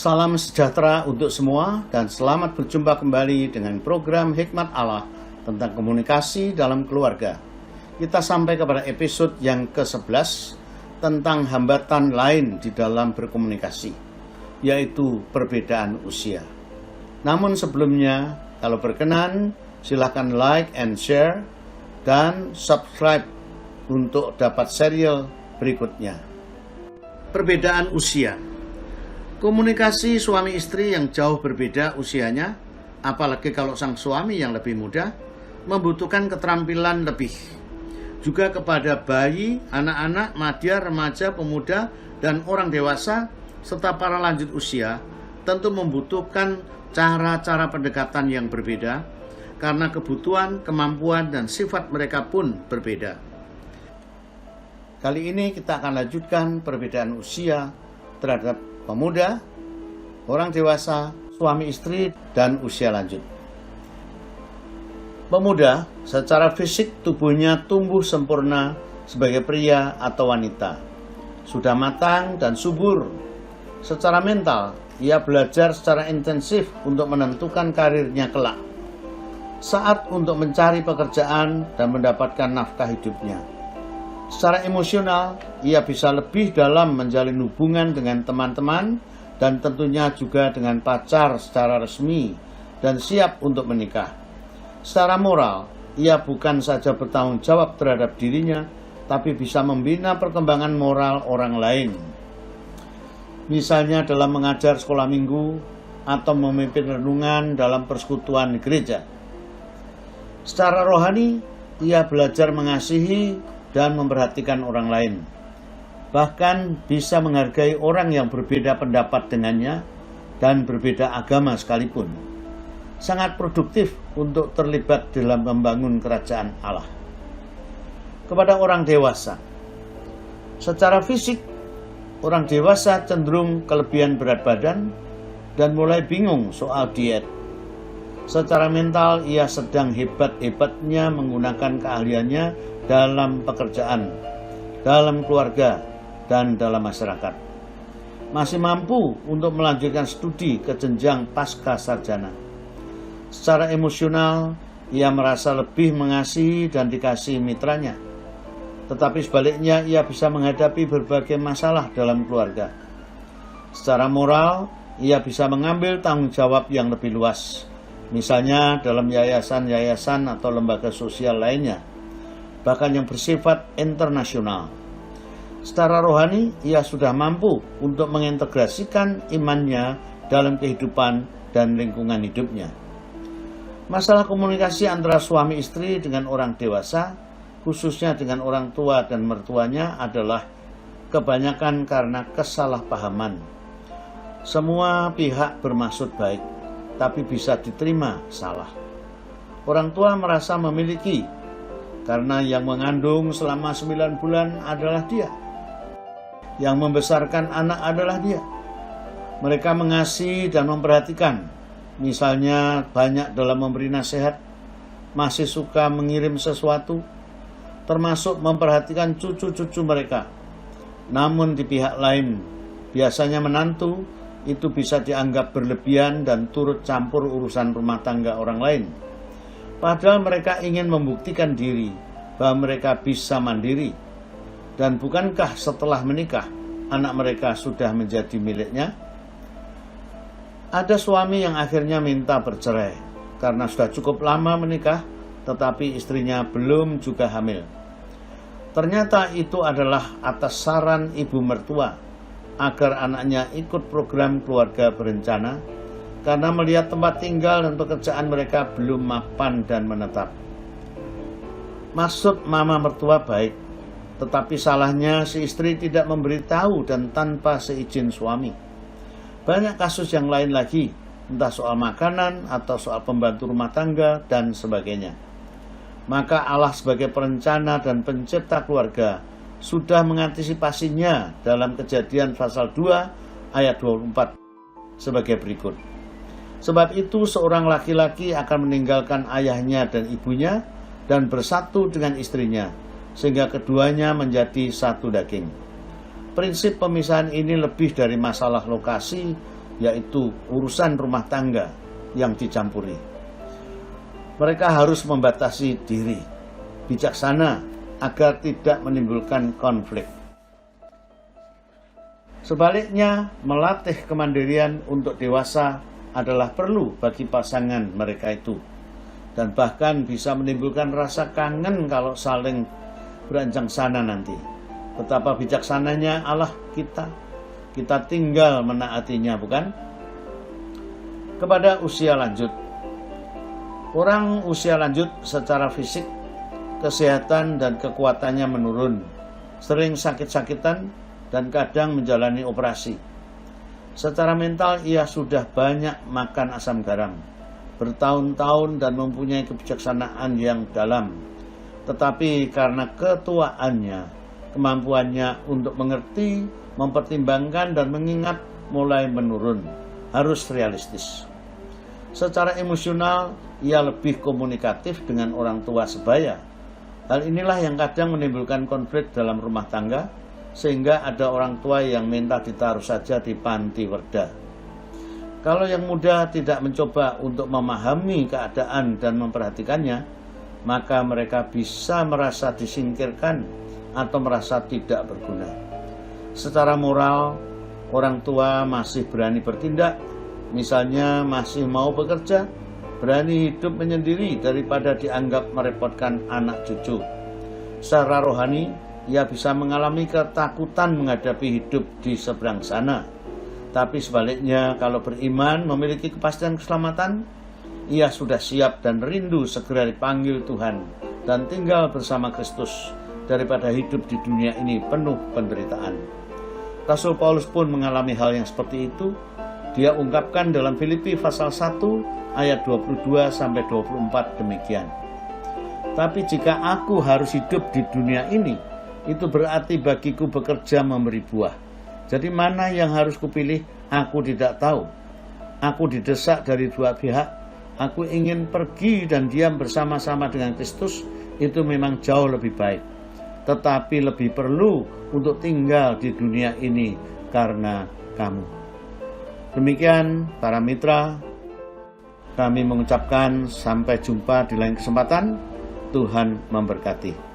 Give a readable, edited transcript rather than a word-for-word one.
Salam sejahtera untuk semua dan selamat berjumpa kembali dengan program Hikmat Allah tentang komunikasi dalam keluarga. Kita sampai kepada episode yang ke-11 tentang hambatan lain di dalam berkomunikasi, yaitu perbedaan usia. Namun sebelumnya, kalau berkenan, silakan like and share dan subscribe untuk dapat serial berikutnya. Perbedaan usia. Komunikasi suami istri yang jauh berbeda usianya, apalagi kalau sang suami yang lebih muda, membutuhkan keterampilan lebih. Juga kepada bayi, anak-anak, madya, remaja, pemuda, dan orang dewasa, serta para lanjut usia, tentu membutuhkan cara-cara pendekatan yang berbeda, karena kebutuhan, kemampuan, dan sifat mereka pun berbeda. Kali ini kita akan lanjutkan perbedaan usia terhadap pemuda, orang dewasa, suami istri, dan usia lanjut. Pemuda, secara fisik tubuhnya tumbuh sempurna sebagai pria atau wanita. Sudah matang dan subur. Secara mental, ia belajar secara intensif untuk menentukan karirnya kelak. Saat untuk mencari pekerjaan dan mendapatkan nafkah hidupnya. Secara emosional, ia bisa lebih dalam menjalin hubungan dengan teman-teman dan tentunya juga dengan pacar secara resmi dan siap untuk menikah. Secara moral, ia bukan saja bertanggung jawab terhadap dirinya, tapi bisa membina perkembangan moral orang lain. Misalnya dalam mengajar sekolah minggu atau memimpin renungan dalam persekutuan gereja. Secara rohani, ia belajar mengasihi dan memperhatikan orang lain. Bahkan bisa menghargai orang yang berbeda pendapat dengannya dan berbeda agama sekalipun. Sangat produktif untuk terlibat dalam membangun kerajaan Allah. Kepada orang dewasa. Secara fisik, orang dewasa cenderung kelebihan berat badan dan mulai bingung soal diet. Secara mental, ia sedang hebat-hebatnya menggunakan keahliannya dalam pekerjaan, dalam keluarga, dan dalam masyarakat. Masih mampu untuk melanjutkan studi ke jenjang pasca sarjana. Secara emosional, ia merasa lebih mengasihi dan dikasihi mitranya. Tetapi sebaliknya, ia bisa menghadapi berbagai masalah dalam keluarga. Secara moral, ia bisa mengambil tanggung jawab yang lebih luas. Misalnya dalam yayasan-yayasan atau lembaga sosial lainnya, bahkan yang bersifat internasional. Secara rohani, ia sudah mampu untuk mengintegrasikan imannya dalam kehidupan dan lingkungan hidupnya. Masalah komunikasi antara suami istri dengan orang dewasa, khususnya dengan orang tua dan mertuanya, adalah kebanyakan karena kesalahpahaman. Semua pihak bermaksud baik, tapi bisa diterima salah. Orang tua merasa memiliki, karena yang mengandung selama 9 bulan adalah dia. Yang membesarkan anak adalah dia. Mereka mengasihi dan memperhatikan. Misalnya banyak dalam memberi nasihat, masih suka mengirim sesuatu, termasuk memperhatikan cucu-cucu mereka. Namun di pihak lain, biasanya menantu itu bisa dianggap berlebihan dan turut campur urusan rumah tangga orang lain. Padahal mereka ingin membuktikan diri bahwa mereka bisa mandiri. Dan bukankah setelah menikah, anak mereka sudah menjadi miliknya? Ada suami yang akhirnya minta bercerai karena sudah cukup lama menikah, tetapi istrinya belum juga hamil. Ternyata itu adalah atas saran ibu mertua, agar anaknya ikut program keluarga berencana, karena melihat tempat tinggal dan pekerjaan mereka belum mapan dan menetap. Maksud mama mertua baik, tetapi salahnya si istri tidak memberitahu dan tanpa seizin suami. Banyak kasus yang lain lagi, entah soal makanan atau soal pembantu rumah tangga dan sebagainya. Maka Allah sebagai perencana dan pencipta keluarga sudah mengantisipasinya dalam Kejadian pasal 2 ayat 24 sebagai berikut. Sebab itu seorang laki-laki akan meninggalkan ayahnya dan ibunya dan bersatu dengan istrinya, sehingga keduanya menjadi satu daging. Prinsip pemisahan ini lebih dari masalah lokasi, yaitu urusan rumah tangga yang dicampuri. Mereka harus membatasi diri, bijaksana agar tidak menimbulkan konflik. Sebaliknya, melatih kemandirian untuk dewasa adalah perlu bagi pasangan mereka itu, dan bahkan bisa menimbulkan rasa kangen kalau saling beranjang sana nanti. Betapa bijaksananya Allah kita tinggal menaatinya, bukan? Kepada usia lanjut, orang usia lanjut secara fisik, kesehatan dan kekuatannya menurun, sering sakit-sakitan dan kadang menjalani operasi. Secara mental ia sudah banyak makan asam garam, bertahun-tahun dan mempunyai kebijaksanaan yang dalam. Tetapi karena ketuaannya, kemampuannya untuk mengerti, mempertimbangkan dan mengingat mulai menurun, harus realistis. Secara emosional, ia lebih komunikatif dengan orang tua sebaya. Hal inilah yang kadang menimbulkan konflik dalam rumah tangga, sehingga ada orang tua yang minta ditaruh saja di panti werda. Kalau yang muda tidak mencoba untuk memahami keadaan dan memperhatikannya, maka mereka bisa merasa disingkirkan atau merasa tidak berguna. Secara moral, orang tua masih berani bertindak, misalnya masih mau bekerja, berani hidup menyendiri daripada dianggap merepotkan anak cucu. Secara rohani, ia bisa mengalami ketakutan menghadapi hidup di seberang sana. Tapi sebaliknya, kalau beriman memiliki kepastian keselamatan, ia sudah siap dan rindu segera dipanggil Tuhan dan tinggal bersama Kristus daripada hidup di dunia ini penuh penderitaan. Rasul Paulus pun mengalami hal yang seperti itu. Dia ungkapkan dalam Filipi pasal 1 ayat 22-24 demikian. Tapi jika aku harus hidup di dunia ini, itu berarti bagiku bekerja memberi buah. Jadi mana yang harus kupilih? Aku tidak tahu. Aku didesak dari dua pihak. Aku ingin pergi dan diam bersama-sama dengan Kristus. Itu memang jauh lebih baik. Tetapi lebih perlu untuk tinggal di dunia ini karena kamu. Demikian para mitra, kami mengucapkan sampai jumpa di lain kesempatan. Tuhan memberkati.